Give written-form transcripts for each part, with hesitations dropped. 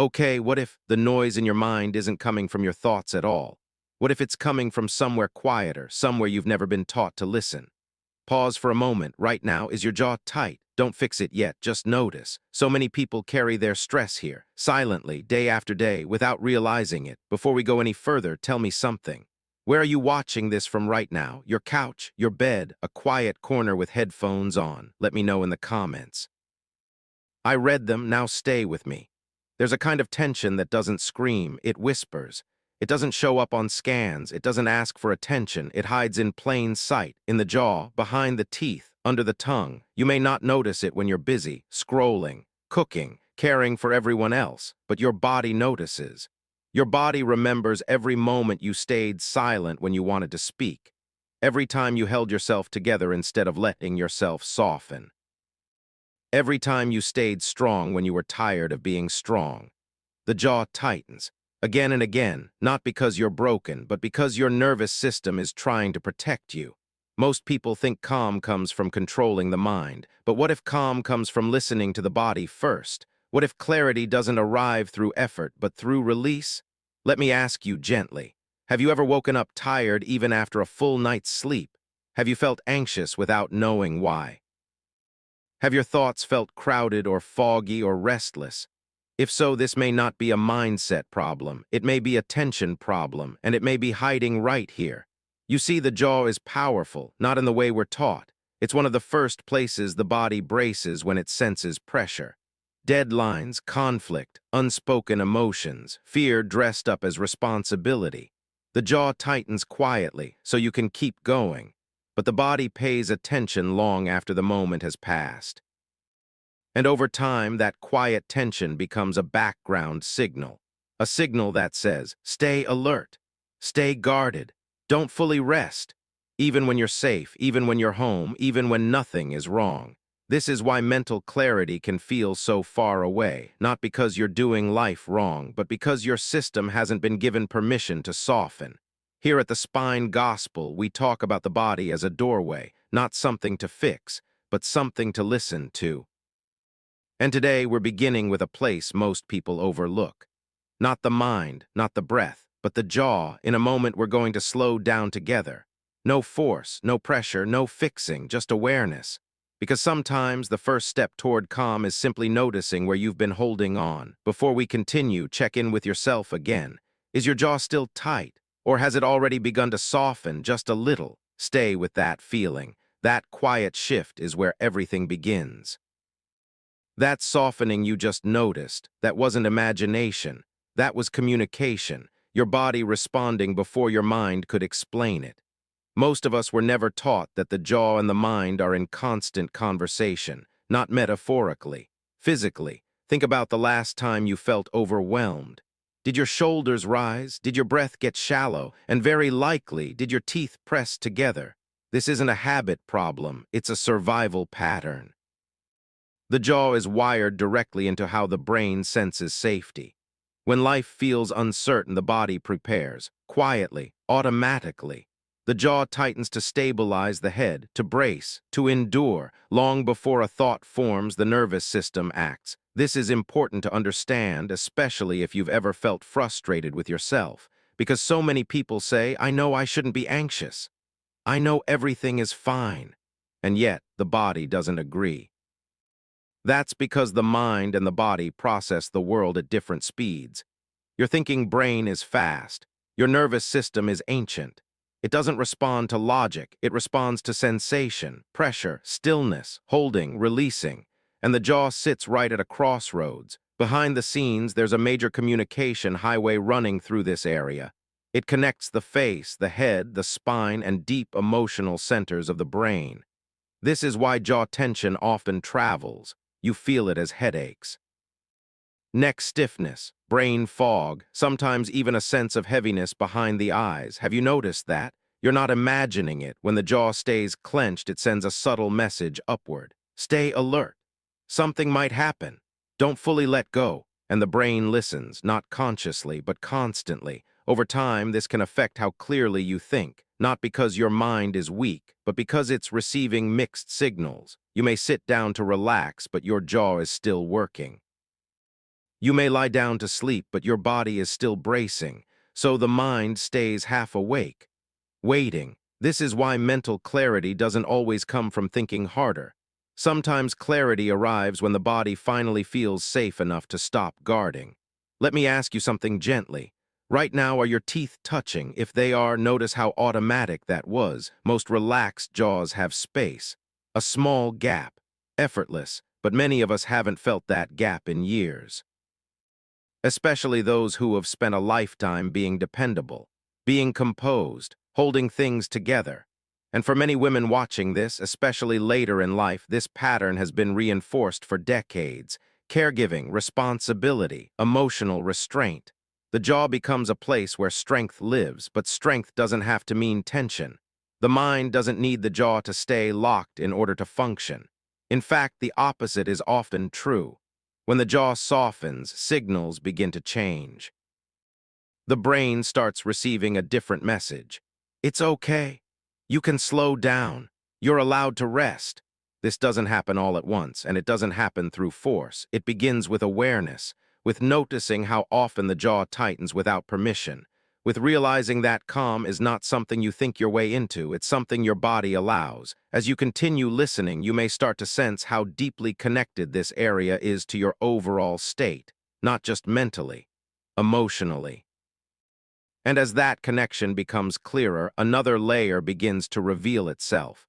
Okay, what if the noise in your mind isn't coming from your thoughts at all? What if it's coming from somewhere quieter, somewhere you've never been taught to listen? Pause for a moment. Right now, is your jaw tight? Don't fix it yet, just notice. So many people carry their stress here, silently, day after day, without realizing it. Before we go any further, tell me something. Where are you watching this from right now? Your couch, your bed, a quiet corner with headphones on? Let me know in the comments. I read them, now stay with me. There's a kind of tension that doesn't scream, it whispers. It doesn't show up on scans, it doesn't ask for attention, it hides in plain sight, in the jaw, behind the teeth, under the tongue. You may not notice it when you're busy, scrolling, cooking, caring for everyone else, but your body notices. Your body remembers every moment you stayed silent when you wanted to speak, every time you held yourself together instead of letting yourself soften. Every time you stayed strong when you were tired of being strong. The jaw tightens, again and again, not because you're broken, but because your nervous system is trying to protect you. Most people think calm comes from controlling the mind, but what if calm comes from listening to the body first? What if clarity doesn't arrive through effort, but through release? Let me ask you gently. Have you ever woken up tired even after a full night's sleep? Have you felt anxious without knowing why? Have your thoughts felt crowded or foggy or restless? If so, this may not be a mindset problem. It may be a tension problem, and it may be hiding right here. You see, the jaw is powerful, not in the way we're taught. It's one of the first places the body braces when it senses pressure. Deadlines, conflict, unspoken emotions, fear dressed up as responsibility. The jaw tightens quietly, so you can keep going. But the body pays attention long after the moment has passed. And over time, that quiet tension becomes a background signal. A signal that says, stay alert, stay guarded, don't fully rest, even when you're safe, even when you're home, even when nothing is wrong. This is why mental clarity can feel so far away, not because you're doing life wrong, but because your system hasn't been given permission to soften. Here at the Spine Gospel, we talk about the body as a doorway, not something to fix, but something to listen to. And today we're beginning with a place most people overlook. Not the mind, not the breath, but the jaw. In a moment we're going to slow down together. No force, no pressure, no fixing, just awareness. Because sometimes the first step toward calm is simply noticing where you've been holding on. Before we continue, check in with yourself again. Is your jaw still tight? Or has it already begun to soften just a little? Stay with that feeling. That quiet shift is where everything begins. That softening you just noticed, that wasn't imagination. That was communication, your body responding before your mind could explain it. Most of us were never taught that the jaw and the mind are in constant conversation, not metaphorically, physically. Think about the last time you felt overwhelmed. Did your shoulders rise? Did your breath get shallow? And very likely, did your teeth press together? This isn't a habit problem, it's a survival pattern. The jaw is wired directly into how the brain senses safety. When life feels uncertain, the body prepares, quietly, automatically. The jaw tightens to stabilize the head, to brace, to endure. Long before a thought forms, the nervous system acts. This is important to understand, especially if you've ever felt frustrated with yourself, because so many people say, I know I shouldn't be anxious. I know everything is fine. And yet, the body doesn't agree. That's because the mind and the body process the world at different speeds. Your thinking brain is fast. Your nervous system is ancient. It doesn't respond to logic. It responds to sensation, pressure, stillness, holding, releasing. And the jaw sits right at a crossroads. Behind the scenes, there's a major communication highway running through this area. It connects the face, the head, the spine, and deep emotional centers of the brain. This is why jaw tension often travels. You feel it as headaches. Neck stiffness, brain fog, sometimes even a sense of heaviness behind the eyes. Have you noticed that? You're not imagining it. When the jaw stays clenched, it sends a subtle message upward. Stay alert. Something might happen. Don't fully let go. And the brain listens, not consciously, but constantly. Over time, this can affect how clearly you think, not because your mind is weak, but because it's receiving mixed signals. You may sit down to relax, but your jaw is still working. You may lie down to sleep, but your body is still bracing, so the mind stays half awake, waiting. This is why mental clarity doesn't always come from thinking harder. Sometimes clarity arrives when the body finally feels safe enough to stop guarding. Let me ask you something gently. Right now, are your teeth touching? If they are, notice how automatic that was. Most relaxed jaws have space. A small gap. Effortless, but many of us haven't felt that gap in years. Especially those who have spent a lifetime being dependable, being composed, holding things together. And for many women watching this, especially later in life, this pattern has been reinforced for decades. Caregiving, responsibility, emotional restraint. The jaw becomes a place where strength lives, but strength doesn't have to mean tension. The mind doesn't need the jaw to stay locked in order to function. In fact, the opposite is often true. When the jaw softens, signals begin to change. The brain starts receiving a different message. It's okay. You can slow down. You're allowed to rest. This doesn't happen all at once, and it doesn't happen through force. It begins with awareness, with noticing how often the jaw tightens without permission, with realizing that calm is not something you think your way into, it's something your body allows. As you continue listening, you may start to sense how deeply connected this area is to your overall state, not just mentally, emotionally. And as that connection becomes clearer, another layer begins to reveal itself.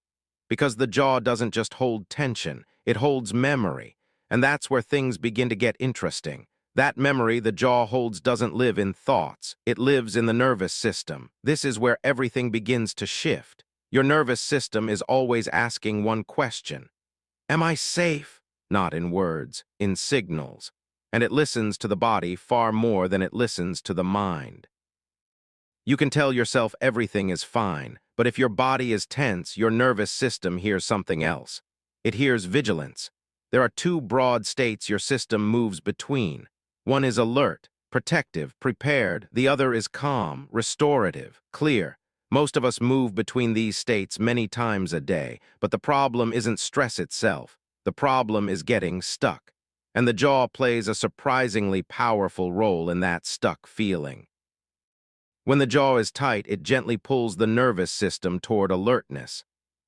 Because the jaw doesn't just hold tension, it holds memory. And that's where things begin to get interesting. That memory the jaw holds doesn't live in thoughts. It lives in the nervous system. This is where everything begins to shift. Your nervous system is always asking one question. Am I safe? Not in words, in signals. And it listens to the body far more than it listens to the mind. You can tell yourself everything is fine, but if your body is tense, your nervous system hears something else. It hears vigilance. There are two broad states your system moves between. One is alert, protective, prepared. The other is calm, restorative, clear. Most of us move between these states many times a day, but the problem isn't stress itself. The problem is getting stuck. And the jaw plays a surprisingly powerful role in that stuck feeling. When the jaw is tight, it gently pulls the nervous system toward alertness.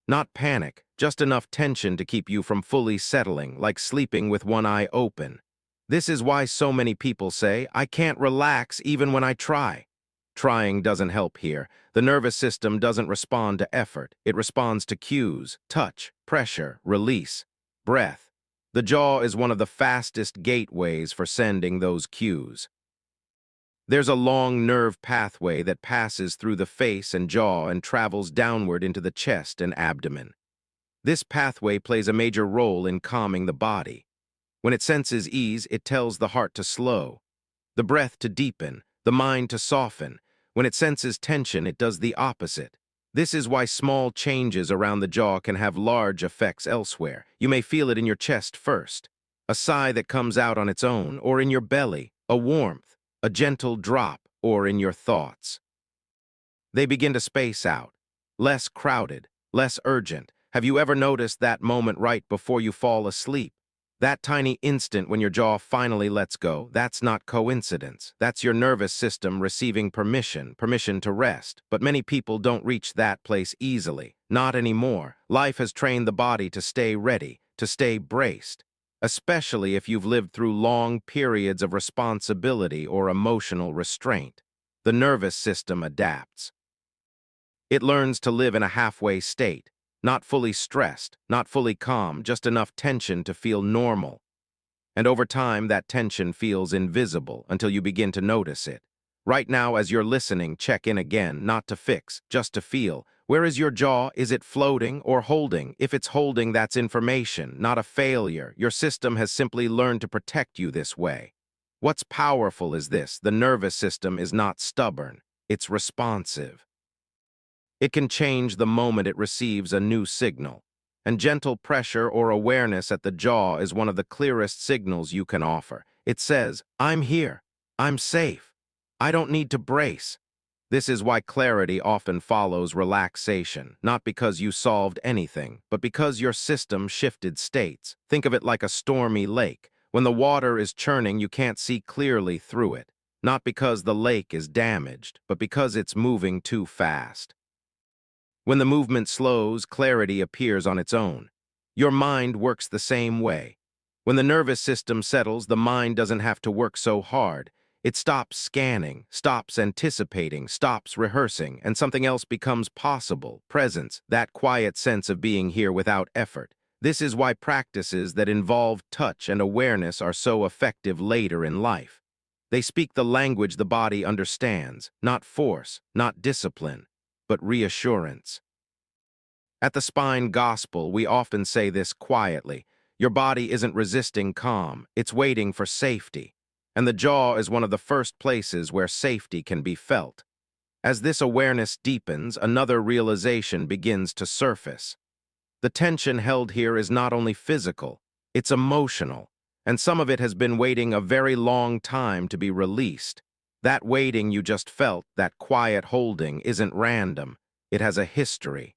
Not panic, just enough tension to keep you from fully settling, like sleeping with one eye open. This is why so many people say, I can't relax even when I try. Trying doesn't help here. The nervous system doesn't respond to effort. It responds to cues, touch, pressure, release, breath. The jaw is one of the fastest gateways for sending those cues. There's a long nerve pathway that passes through the face and jaw and travels downward into the chest and abdomen. This pathway plays a major role in calming the body. When it senses ease, it tells the heart to slow, the breath to deepen, the mind to soften. When it senses tension, it does the opposite. This is why small changes around the jaw can have large effects elsewhere. You may feel it in your chest first, a sigh that comes out on its own, or in your belly, a warmth, a gentle drop, or in your thoughts. They begin to space out, less crowded, less urgent. Have you ever noticed that moment right before you fall asleep? That tiny instant when your jaw finally lets go, that's not coincidence. That's your nervous system receiving permission to rest. But many people don't reach that place easily. Not anymore. Life has trained the body to stay ready, to stay braced. Especially if you've lived through long periods of responsibility or emotional restraint. The nervous system adapts. It learns to live in a halfway state, not fully stressed, not fully calm, just enough tension to feel normal. And over time, that tension feels invisible until you begin to notice it. Right now, as you're listening, check in again, not to fix, just to feel. Where is your jaw? Is it floating or holding? If it's holding, that's information, not a failure. Your system has simply learned to protect you this way. What's powerful is this: the nervous system is not stubborn, it's responsive. It can change the moment it receives a new signal, and gentle pressure or awareness at the jaw is one of the clearest signals you can offer. It says, I'm here, I'm safe, I don't need to brace. This is why clarity often follows relaxation, not because you solved anything, but because your system shifted states. Think of it like a stormy lake. When the water is churning, you can't see clearly through it, not because the lake is damaged, but because it's moving too fast. When the movement slows, clarity appears on its own. Your mind works the same way. When the nervous system settles, the mind doesn't have to work so hard. It stops scanning, stops anticipating, stops rehearsing, and something else becomes possible, presence, that quiet sense of being here without effort. This is why practices that involve touch and awareness are so effective later in life. They speak the language the body understands, not force, not discipline, but reassurance. At the Spine Gospel, we often say this quietly. Your body isn't resisting calm, it's waiting for safety. And the jaw is one of the first places where safety can be felt. As this awareness deepens, another realization begins to surface. The tension held here is not only physical, it's emotional, and some of it has been waiting a very long time to be released. That waiting you just felt, that quiet holding, isn't random. It has a history.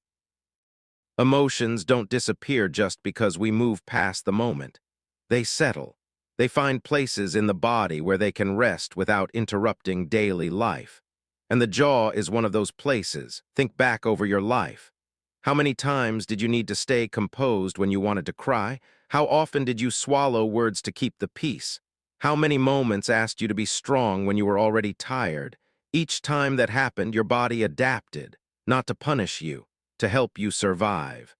Emotions don't disappear just because we move past the moment. They settle. They find places in the body where they can rest without interrupting daily life. And the jaw is one of those places. Think back over your life. How many times did you need to stay composed when you wanted to cry? How often did you swallow words to keep the peace? How many moments asked you to be strong when you were already tired? Each time that happened, your body adapted, not to punish you, to help you survive.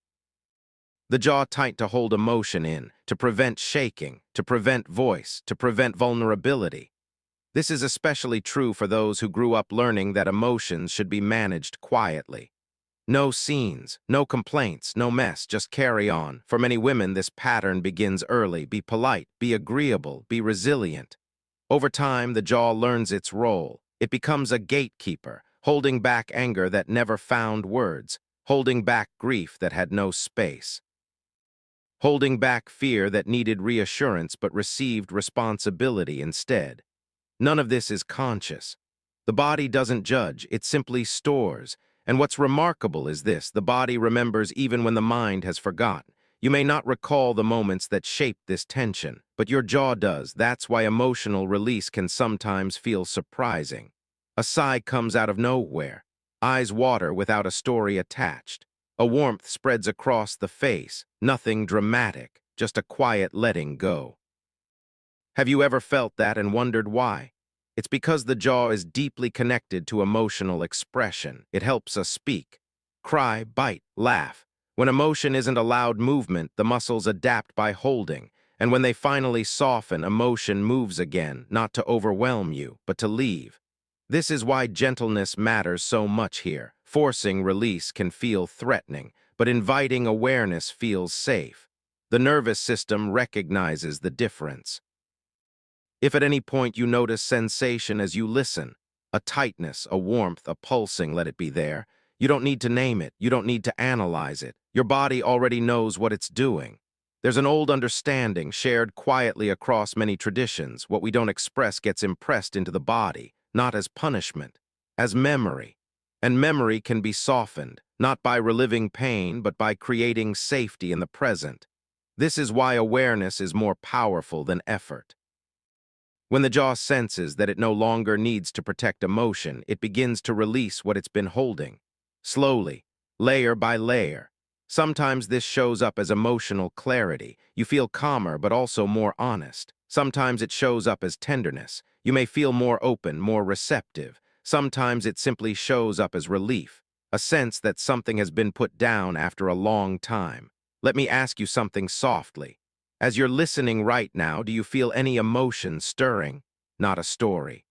The jaw tight to hold emotion in, to prevent shaking, to prevent voice, to prevent vulnerability. This is especially true for those who grew up learning that emotions should be managed quietly. No scenes, no complaints, no mess, just carry on. For many women, this pattern begins early. Be polite, be agreeable, be resilient. Over time, the jaw learns its role. It becomes a gatekeeper, holding back anger that never found words, holding back grief that had no space, holding back fear that needed reassurance but received responsibility instead. None of this is conscious. The body doesn't judge, it simply stores. And what's remarkable is this: the body remembers even when the mind has forgotten. You may not recall the moments that shaped this tension, but your jaw does. That's why emotional release can sometimes feel surprising. A sigh comes out of nowhere. Eyes water without a story attached. A warmth spreads across the face. Nothing dramatic, just a quiet letting go. Have you ever felt that and wondered why? It's because the jaw is deeply connected to emotional expression. It helps us speak, cry, bite, laugh. When emotion isn't allowed movement, the muscles adapt by holding, and when they finally soften, emotion moves again, not to overwhelm you, but to leave. This is why gentleness matters so much here. Forcing release can feel threatening, but inviting awareness feels safe. The nervous system recognizes the difference. If at any point you notice sensation as you listen, a tightness, a warmth, a pulsing, let it be there. You don't need to name it. You don't need to analyze it. Your body already knows what it's doing. There's an old understanding shared quietly across many traditions. What we don't express gets impressed into the body, not as punishment, as memory. And memory can be softened, not by reliving pain, but by creating safety in the present. This is why awareness is more powerful than effort. When the jaw senses that it no longer needs to protect emotion, it begins to release what it's been holding. Slowly, layer by layer. Sometimes this shows up as emotional clarity. You feel calmer but also more honest. Sometimes it shows up as tenderness. You may feel more open, more receptive. Sometimes it simply shows up as relief, a sense that something has been put down after a long time. Let me ask you something softly. As you're listening right now, do you feel any emotion stirring? Not a story.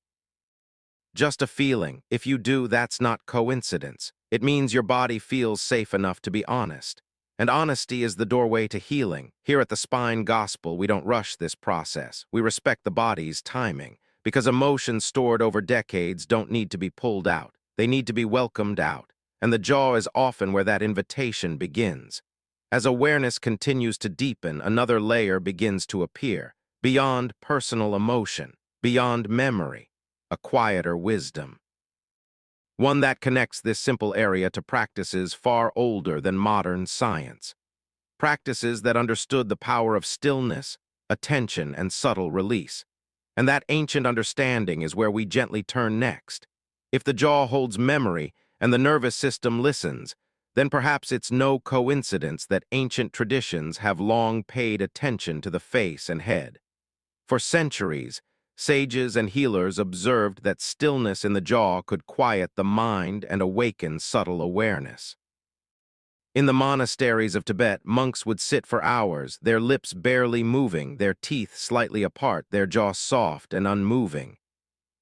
Just a feeling. If you do, that's not coincidence. It means your body feels safe enough to be honest. And honesty is the doorway to healing. Here at the Spine Gospel, we don't rush this process. We respect the body's timing, because emotions stored over decades don't need to be pulled out. They need to be welcomed out. And the jaw is often where that invitation begins. As awareness continues to deepen, another layer begins to appear, beyond personal emotion, beyond memory, a quieter wisdom. One that connects this simple area to practices far older than modern science. Practices that understood the power of stillness, attention, and subtle release. And that ancient understanding is where we gently turn next. If the jaw holds memory and the nervous system listens, then perhaps it's no coincidence that ancient traditions have long paid attention to the face and head. For centuries, sages and healers observed that stillness in the jaw could quiet the mind and awaken subtle awareness. In the monasteries of Tibet, monks would sit for hours, their lips barely moving, their teeth slightly apart, their jaw soft and unmoving.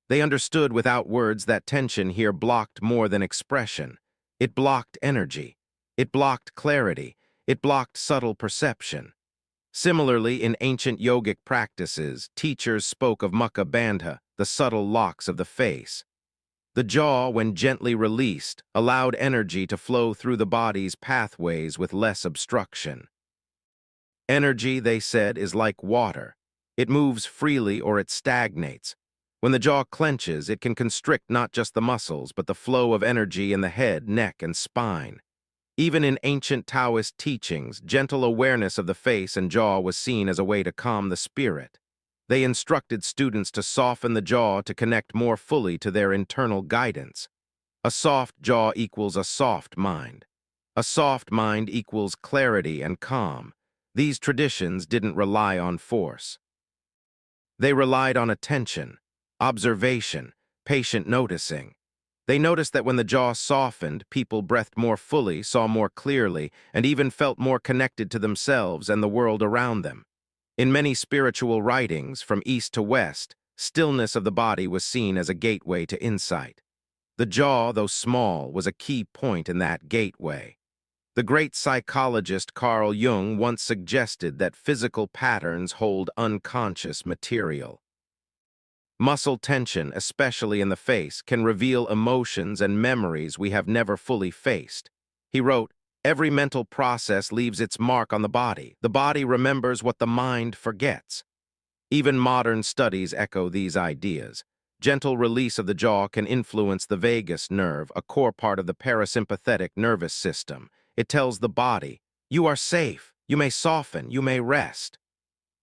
They understood without words that tension here blocked more than expression. It blocked energy. It blocked clarity. It blocked subtle perception. Similarly, in ancient yogic practices, teachers spoke of mukha bandha, the subtle locks of the face. The jaw, when gently released, allowed energy to flow through the body's pathways with less obstruction. Energy, they said, is like water. It moves freely or it stagnates. When the jaw clenches, it can constrict not just the muscles, but the flow of energy in the head, neck, and spine. Even in ancient Taoist teachings, gentle awareness of the face and jaw was seen as a way to calm the spirit. They instructed students to soften the jaw to connect more fully to their internal guidance. A soft jaw equals a soft mind. A soft mind equals clarity and calm. These traditions didn't rely on force. They relied on attention, observation, patient noticing. They noticed that when the jaw softened, people breathed more fully, saw more clearly, and even felt more connected to themselves and the world around them. In many spiritual writings, from east to west, stillness of the body was seen as a gateway to insight. The jaw, though small, was a key point in that gateway. The great psychologist Carl Jung once suggested that physical patterns hold unconscious material. Muscle tension, especially in the face, can reveal emotions and memories we have never fully faced. He wrote, "Every mental process leaves its mark on the body. The body remembers what the mind forgets." Even modern studies echo these ideas. Gentle release of the jaw can influence the vagus nerve, a core part of the parasympathetic nervous system. It tells the body, "You are safe. You may soften. You may rest."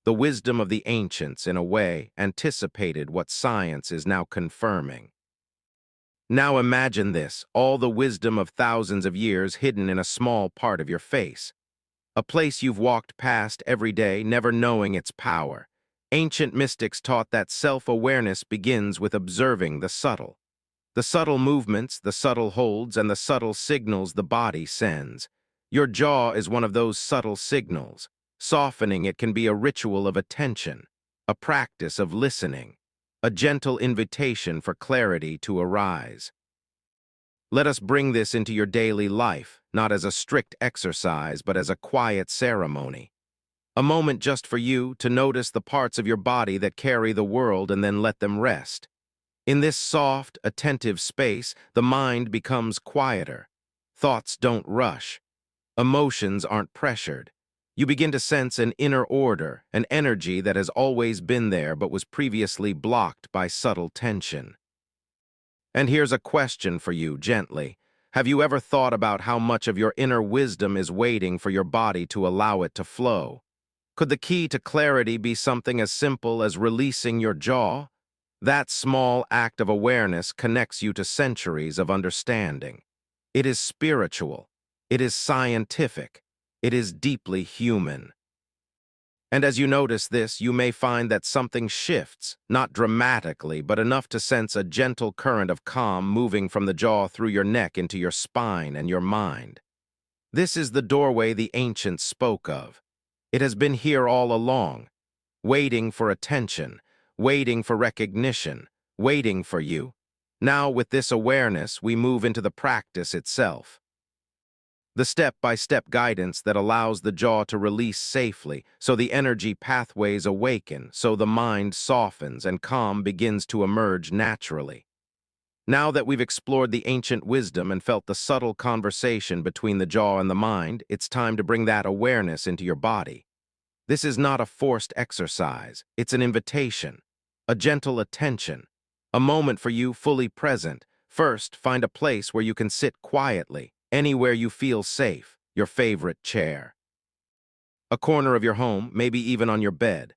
The wisdom of the ancients, in a way, anticipated what science is now confirming. Now imagine this, all the wisdom of thousands of years hidden in a small part of your face. A place you've walked past every day, never knowing its power. Ancient mystics taught that self-awareness begins with observing the subtle. The subtle movements, the subtle holds, and the subtle signals the body sends. Your jaw is one of those subtle signals. Softening it can be a ritual of attention, a practice of listening, a gentle invitation for clarity to arise. Let us bring this into your daily life, not as a strict exercise, but as a quiet ceremony. A moment just for you to notice the parts of your body that carry the world and then let them rest. In this soft, attentive space, the mind becomes quieter. Thoughts don't rush. Emotions aren't pressured. You begin to sense an inner order, an energy that has always been there but was previously blocked by subtle tension. And here's a question for you, gently. Have you ever thought about how much of your inner wisdom is waiting for your body to allow it to flow? Could the key to clarity be something as simple as releasing your jaw? That small act of awareness connects you to centuries of understanding. It is spiritual. It is scientific. It is deeply human. And as you notice this, you may find that something shifts, not dramatically, but enough to sense a gentle current of calm moving from the jaw through your neck into your spine and your mind. This is the doorway the ancients spoke of. It has been here all along, waiting for attention, waiting for recognition, waiting for you. Now, with this awareness, we move into the practice itself. The step-by-step guidance that allows the jaw to release safely, so the energy pathways awaken, so the mind softens and calm begins to emerge naturally. Now that we've explored the ancient wisdom and felt the subtle conversation between the jaw and the mind, it's time to bring that awareness into your body. This is not a forced exercise, it's an invitation, a gentle attention, a moment for you fully present. First, find a place where you can sit quietly, anywhere you feel safe, your favorite chair. A corner of your home, maybe even on your bed.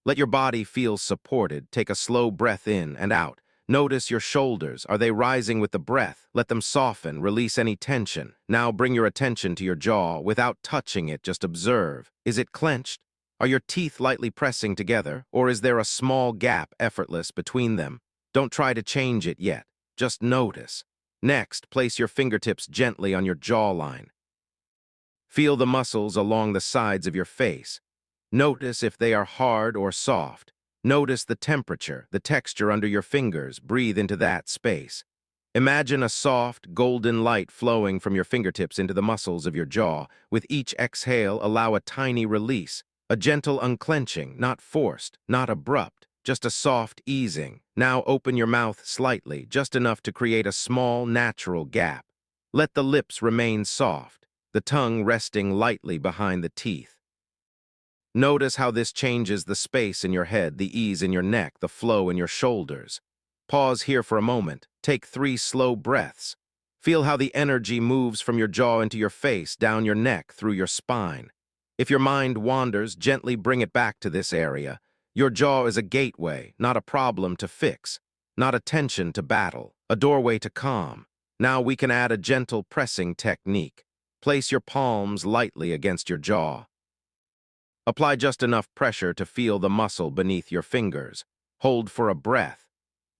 Let your body feel supported. Take a slow breath in and out. Notice your shoulders. Are they rising with the breath? Let them soften. Release any tension. Now bring your attention to your jaw. Without touching it, just observe. Is it clenched? Are your teeth lightly pressing together, or is there a small gap, effortless, between them? Don't try to change it yet. Just notice. Next, place your fingertips gently on your jawline. Feel the muscles along the sides of your face. Notice if they are hard or soft. Notice the temperature, the texture under your fingers. Breathe into that space. Imagine a soft, golden light flowing from your fingertips into the muscles of your jaw. With each exhale, allow a tiny release, a gentle unclenching, not forced, not abrupt, just a soft easing. Now open your mouth slightly, just enough to create a small, natural gap. Let the lips remain soft, the tongue resting lightly behind the teeth. Notice how this changes the space in your head, the ease in your neck, the flow in your shoulders. Pause here for a moment. Take 3 slow breaths. Feel how the energy moves from your jaw into your face, down your neck, through your spine. If your mind wanders, gently bring it back to this area. Your jaw is a gateway, not a problem to fix, not a tension to battle, a doorway to calm. Now we can add a gentle pressing technique. Place your palms lightly against your jaw. Apply just enough pressure to feel the muscle beneath your fingers. Hold for a breath.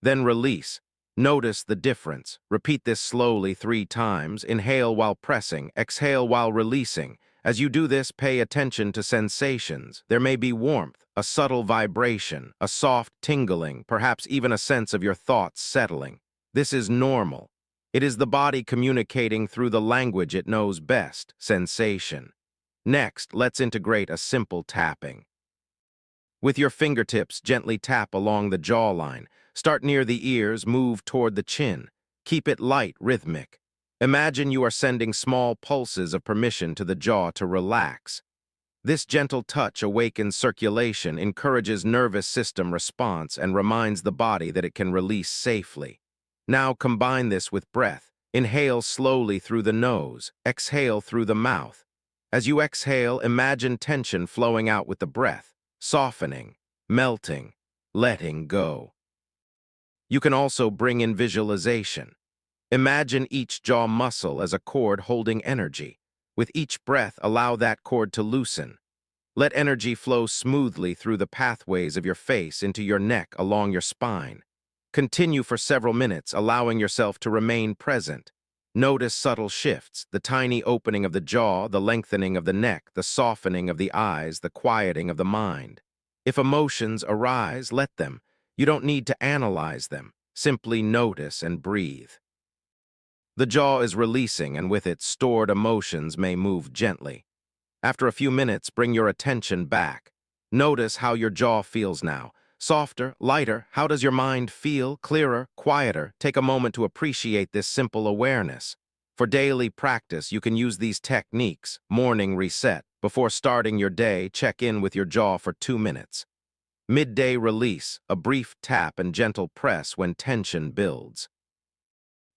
Then release. Notice the difference. Repeat this slowly 3 times. Inhale while pressing, exhale while releasing. As you do this, pay attention to sensations. There may be warmth, a subtle vibration, a soft tingling, perhaps even a sense of your thoughts settling. This is normal. It is the body communicating through the language it knows best, sensation. Next, let's integrate a simple tapping. With your fingertips, gently tap along the jawline. Start near the ears, move toward the chin. Keep it light, rhythmic. Imagine you are sending small pulses of permission to the jaw to relax. This gentle touch awakens circulation, encourages nervous system response, and reminds the body that it can release safely. Now combine this with breath. Inhale slowly through the nose, exhale through the mouth. As you exhale, imagine tension flowing out with the breath, softening, melting, letting go. You can also bring in visualization. Imagine each jaw muscle as a cord holding energy. With each breath, allow that cord to loosen. Let energy flow smoothly through the pathways of your face into your neck along your spine. Continue for several minutes, allowing yourself to remain present. Notice subtle shifts, the tiny opening of the jaw, the lengthening of the neck, the softening of the eyes, the quieting of the mind. If emotions arise, let them. You don't need to analyze them. Simply notice and breathe. The jaw is releasing, and with it, stored emotions may move gently. After a few minutes, bring your attention back. Notice how your jaw feels now. Softer, lighter. How does your mind feel? Clearer, quieter? Take a moment to appreciate this simple awareness. For daily practice, you can use these techniques. Morning reset. Before starting your day, check in with your jaw for 2 minutes. Midday release, a brief tap and gentle press when tension builds.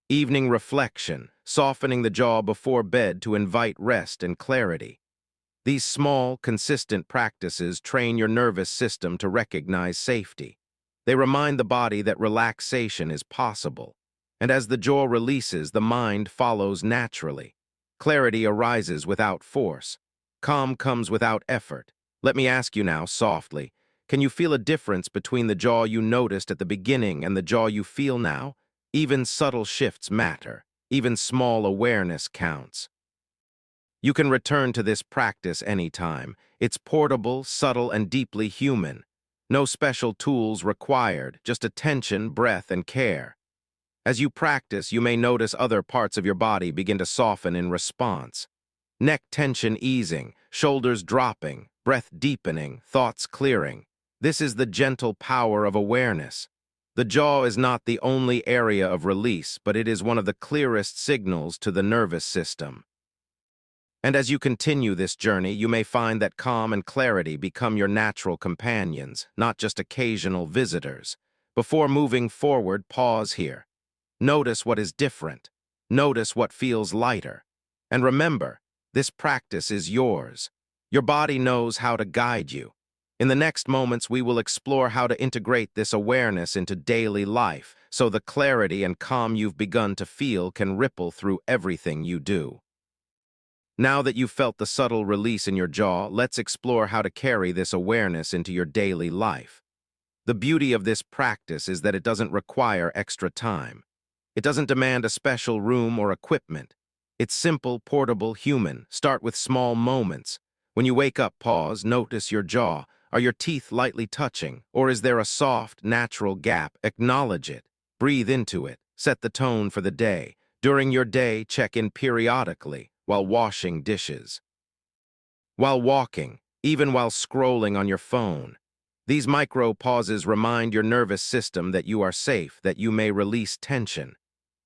Evening reflection, softening the jaw before bed to invite rest and clarity. These small, consistent practices train your nervous system to recognize safety. They remind the body that relaxation is possible. And as the jaw releases, the mind follows naturally. Clarity arises without force. Calm comes without effort. Let me ask you now, softly, can you feel a difference between the jaw you noticed at the beginning and the jaw you feel now? Even subtle shifts matter. Even small awareness counts. You can return to this practice anytime. It's portable, subtle, and deeply human. No special tools required, just attention, breath, and care. As you practice, you may notice other parts of your body begin to soften in response. Neck tension easing, shoulders dropping, breath deepening, thoughts clearing. This is the gentle power of awareness. The jaw is not the only area of release, but it is one of the clearest signals to the nervous system. And as you continue this journey, you may find that calm and clarity become your natural companions, not just occasional visitors. Before moving forward, pause here. Notice what is different. Notice what feels lighter. And remember, this practice is yours. Your body knows how to guide you. In the next moments, we will explore how to integrate this awareness into daily life so the clarity and calm you've begun to feel can ripple through everything you do. Now that you've felt the subtle release in your jaw, let's explore how to carry this awareness into your daily life. The beauty of this practice is that it doesn't require extra time. It doesn't demand a special room or equipment. It's simple, portable, human. Start with small moments. When you wake up, pause, notice your jaw. Are your teeth lightly touching, or is there a soft, natural gap? Acknowledge it. Breathe into it. Set the tone for the day. During your day, check in periodically while washing dishes, while walking, even while scrolling on your phone. These micro pauses remind your nervous system that you are safe, that you may release tension.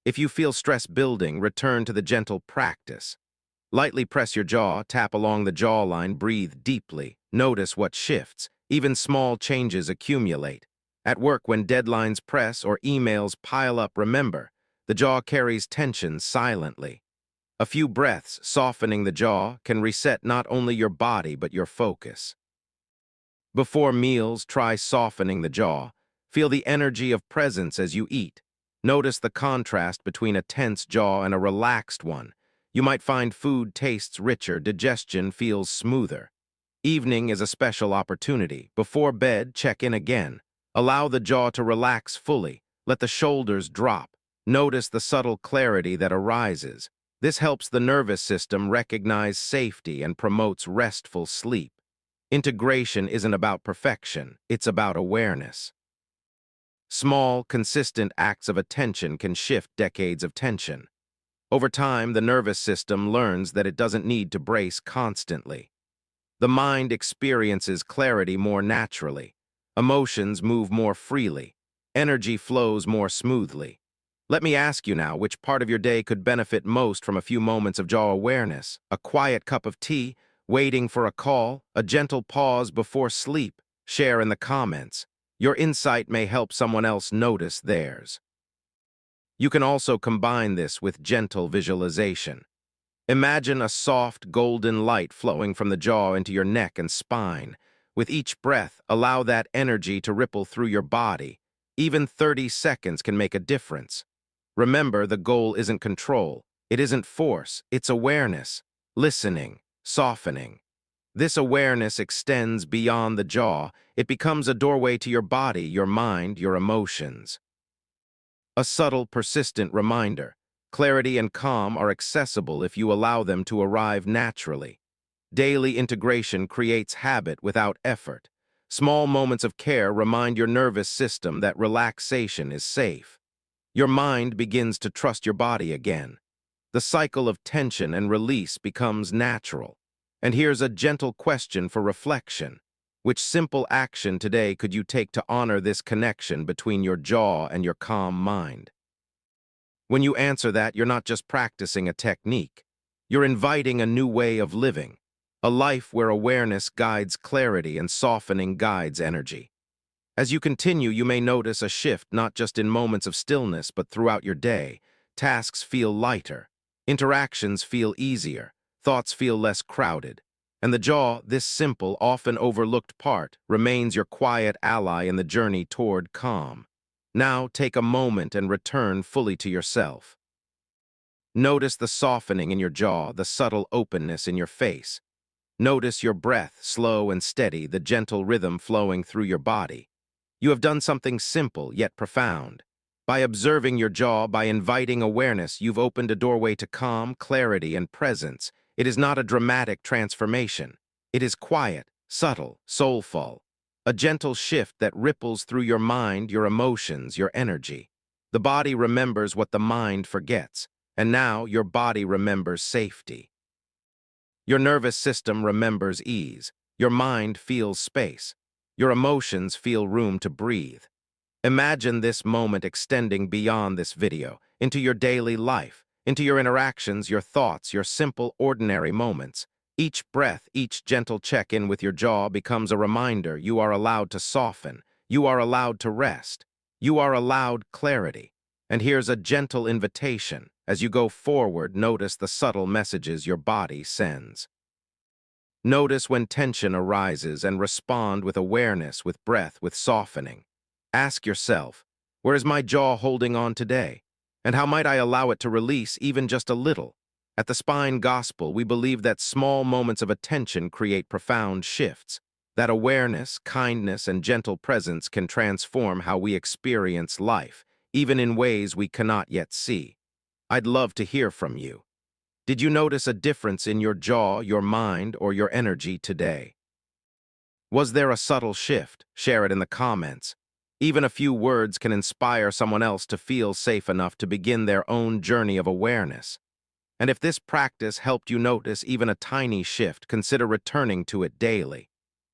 If you feel stress building, return to the gentle practice. Lightly press your jaw, tap along the jawline, breathe deeply. Notice what shifts. Even small changes accumulate. At work, when deadlines press or emails pile up, remember, the jaw carries tension silently. A few breaths, softening the jaw, can reset not only your body but your focus. Before meals, try softening the jaw. Feel the energy of presence as you eat. Notice the contrast between a tense jaw and a relaxed one. You might find food tastes richer, digestion feels smoother. Evening is a special opportunity. Before bed, check in again. Allow the jaw to relax fully. Let the shoulders drop. Notice the subtle clarity that arises. This helps the nervous system recognize safety and promotes restful sleep. Integration isn't about perfection, it's about awareness. Small, consistent acts of attention can shift decades of tension. Over time, the nervous system learns that it doesn't need to brace constantly. The mind experiences clarity more naturally. Emotions move more freely. Energy flows more smoothly. Let me ask you now, which part of your day could benefit most from a few moments of jaw awareness? A quiet cup of tea, waiting for a call, a gentle pause before sleep? Share in the comments. Your insight may help someone else notice theirs. You can also combine this with gentle visualization. Imagine a soft, golden light flowing from the jaw into your neck and spine. With each breath, allow that energy to ripple through your body. Even 30 seconds can make a difference. Remember, the goal isn't control. It isn't force. It's awareness, listening, softening. This awareness extends beyond the jaw. It becomes a doorway to your body, your mind, your emotions. A subtle, persistent reminder. Clarity and calm are accessible if you allow them to arrive naturally. Daily integration creates habit without effort. Small moments of care remind your nervous system that relaxation is safe. Your mind begins to trust your body again. The cycle of tension and release becomes natural. And here's a gentle question for reflection. Which simple action today could you take to honor this connection between your jaw and your calm mind? When you answer that, you're not just practicing a technique. You're inviting a new way of living, a life where awareness guides clarity and softening guides energy. As you continue, you may notice a shift not just in moments of stillness, but throughout your day. Tasks feel lighter, interactions feel easier, thoughts feel less crowded. And the jaw, this simple, often overlooked part, remains your quiet ally in the journey toward calm. Now take a moment and return fully to yourself. Notice the softening in your jaw, the subtle openness in your face. Notice your breath, slow and steady, the gentle rhythm flowing through your body. You have done something simple yet profound. By observing your jaw, by inviting awareness, you've opened a doorway to calm, clarity, and presence. It is not a dramatic transformation. It is quiet, subtle, soulful. A gentle shift that ripples through your mind, your emotions, your energy. The body remembers what the mind forgets, and now your body remembers safety. Your nervous system remembers ease. Your mind feels space. Your emotions feel room to breathe. Imagine this moment extending beyond this video, into your daily life, into your interactions, your thoughts, your simple, ordinary moments. Each breath, each gentle check-in with your jaw becomes a reminder you are allowed to soften, you are allowed to rest, you are allowed clarity. And here's a gentle invitation. As you go forward, notice the subtle messages your body sends. Notice when tension arises and respond with awareness, with breath, with softening. Ask yourself, where is my jaw holding on today? And how might I allow it to release even just a little? At the Spine Gospel, we believe that small moments of attention create profound shifts. That awareness, kindness, and gentle presence can transform how we experience life, even in ways we cannot yet see. I'd love to hear from you. Did you notice a difference in your jaw, your mind, or your energy today? Was there a subtle shift? Share it in the comments. Even a few words can inspire someone else to feel safe enough to begin their own journey of awareness. And if this practice helped you notice even a tiny shift, consider returning to it daily.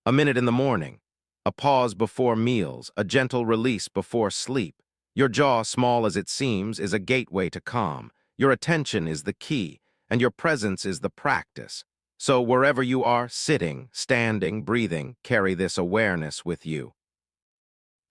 A minute in the morning, a pause before meals, a gentle release before sleep. Your jaw, small as it seems, is a gateway to calm. Your attention is the key, and your presence is the practice. So wherever you are, sitting, standing, breathing, carry this awareness with you.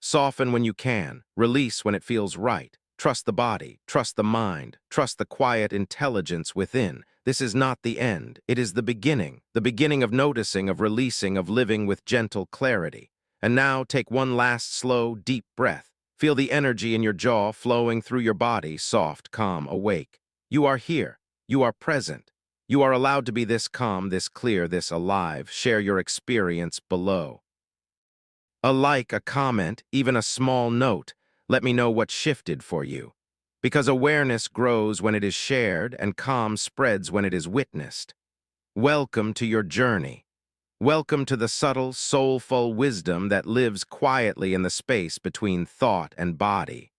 Soften when you can, release when it feels right. Trust the body, trust the mind, trust the quiet intelligence within. This is not the end, it is the beginning of noticing, of releasing, of living with gentle clarity. And now take one last slow, deep breath. Feel the energy in your jaw flowing through your body, soft, calm, awake. You are here, you are present. You are allowed to be this calm, this clear, this alive. Share your experience below. A like, a comment, even a small note. Let me know what shifted for you. Because awareness grows when it is shared and calm spreads when it is witnessed. Welcome to your journey. Welcome to the subtle, soulful wisdom that lives quietly in the space between thought and body.